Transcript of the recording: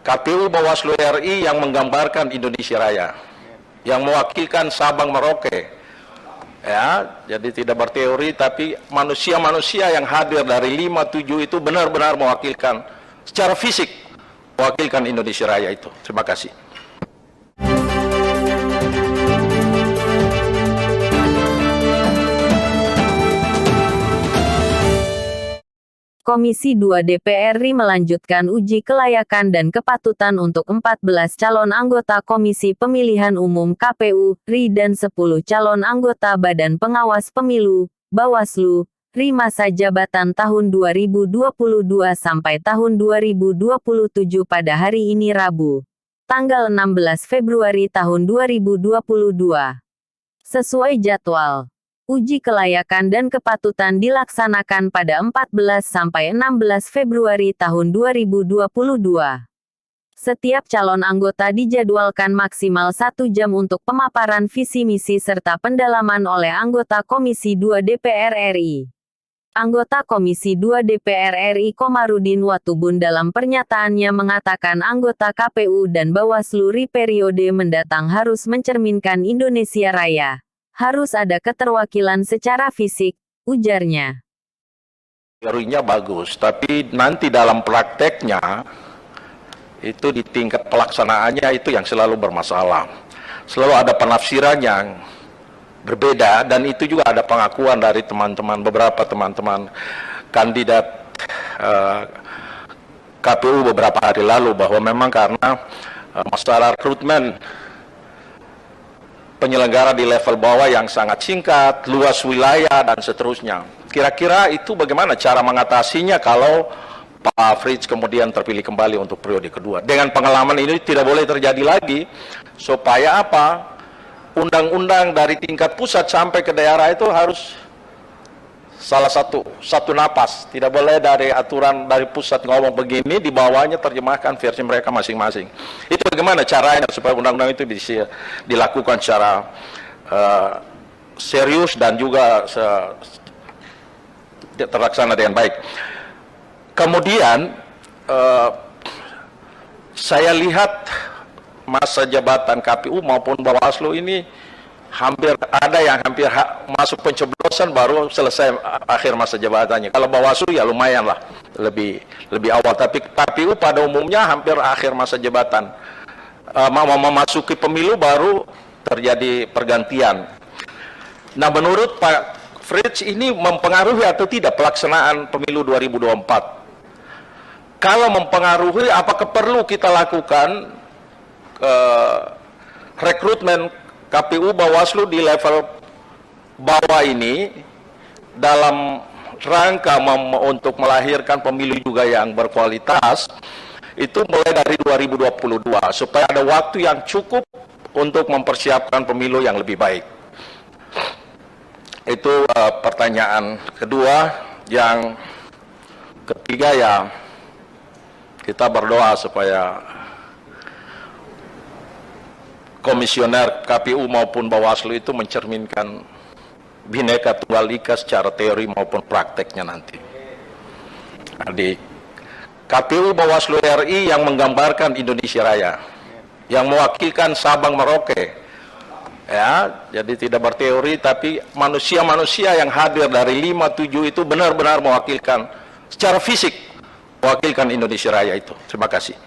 KPU Bawaslu RI yang menggambarkan Indonesia Raya, yang mewakilkan Sabang Merauke, ya, jadi tidak berteori, tapi manusia-manusia yang hadir dari 5-7 itu benar-benar mewakilkan secara fisik, mewakilkan Indonesia Raya itu. Terima kasih. Komisi 2 DPR RI melanjutkan uji kelayakan dan kepatutan untuk 14 calon anggota Komisi Pemilihan Umum KPU, RI dan 10 calon anggota Badan Pengawas Pemilu, Bawaslu, RI masa jabatan tahun 2022 sampai tahun 2027 pada hari ini Rabu, tanggal 16 Februari tahun 2022. Sesuai jadwal, uji kelayakan dan kepatutan dilaksanakan pada 14 sampai 16 Februari tahun 2022. Setiap calon anggota dijadwalkan maksimal 1 jam untuk pemaparan visi misi serta pendalaman oleh anggota Komisi 2 DPR RI. Anggota Komisi 2 DPR RI Komarudin Watubun dalam pernyataannya mengatakan anggota KPU dan Bawaslu RI periode mendatang harus mencerminkan Indonesia Raya. Harus ada keterwakilan secara fisik, ujarnya. Teorinya bagus, tapi nanti dalam prakteknya, itu di tingkat pelaksanaannya itu yang selalu bermasalah. Selalu ada penafsiran yang berbeda, dan itu juga ada pengakuan dari teman-teman, beberapa teman-teman kandidat KPU beberapa hari lalu, bahwa memang karena masalah rekrutmen penyelenggara di level bawah yang sangat singkat, luas wilayah, dan seterusnya. Kira-kira itu bagaimana cara mengatasinya kalau Pak Fritz kemudian terpilih kembali untuk periode kedua? Dengan pengalaman ini tidak boleh terjadi lagi, supaya apa? Undang-undang dari tingkat pusat sampai ke daerah itu harus salah satu napas. Tidak boleh dari aturan dari pusat ngomong begini, di bawahnya terjemahkan versi mereka masing-masing. Itu bagaimana caranya supaya undang-undang itu bisa dilakukan secara serius dan juga terlaksana dengan baik. Kemudian saya lihat masa jabatan KPU maupun Bawaslu ini hampir ada yang hampir masuk pencoblosan baru selesai akhir masa jabatannya. Kalau Bawaslu ya lumayan lah, lebih awal. Tapi KPU pada umumnya hampir akhir masa jabatan. Mau memasuki pemilu baru terjadi pergantian. Nah, menurut Pak Fritz ini mempengaruhi atau tidak pelaksanaan pemilu 2024? Kalau mempengaruhi, apakah perlu kita lakukan rekrutmen KPU Bawaslu di level bawah ini dalam rangka untuk melahirkan pemilu juga yang berkualitas, itu mulai dari 2022 supaya ada waktu yang cukup untuk mempersiapkan pemilu yang lebih baik. Itu pertanyaan kedua. Yang ketiga ya, kita berdoa supaya komisioner KPU maupun Bawaslu itu mencerminkan Bhinneka Tunggal Ika secara teori maupun prakteknya nanti. Di KPU Bawaslu RI yang menggambarkan Indonesia Raya, yang mewakilkan Sabang Merauke, ya, jadi tidak berteori, tapi manusia-manusia yang hadir dari 5-7 itu benar-benar mewakilkan secara fisik, mewakilkan Indonesia Raya itu. Terima kasih.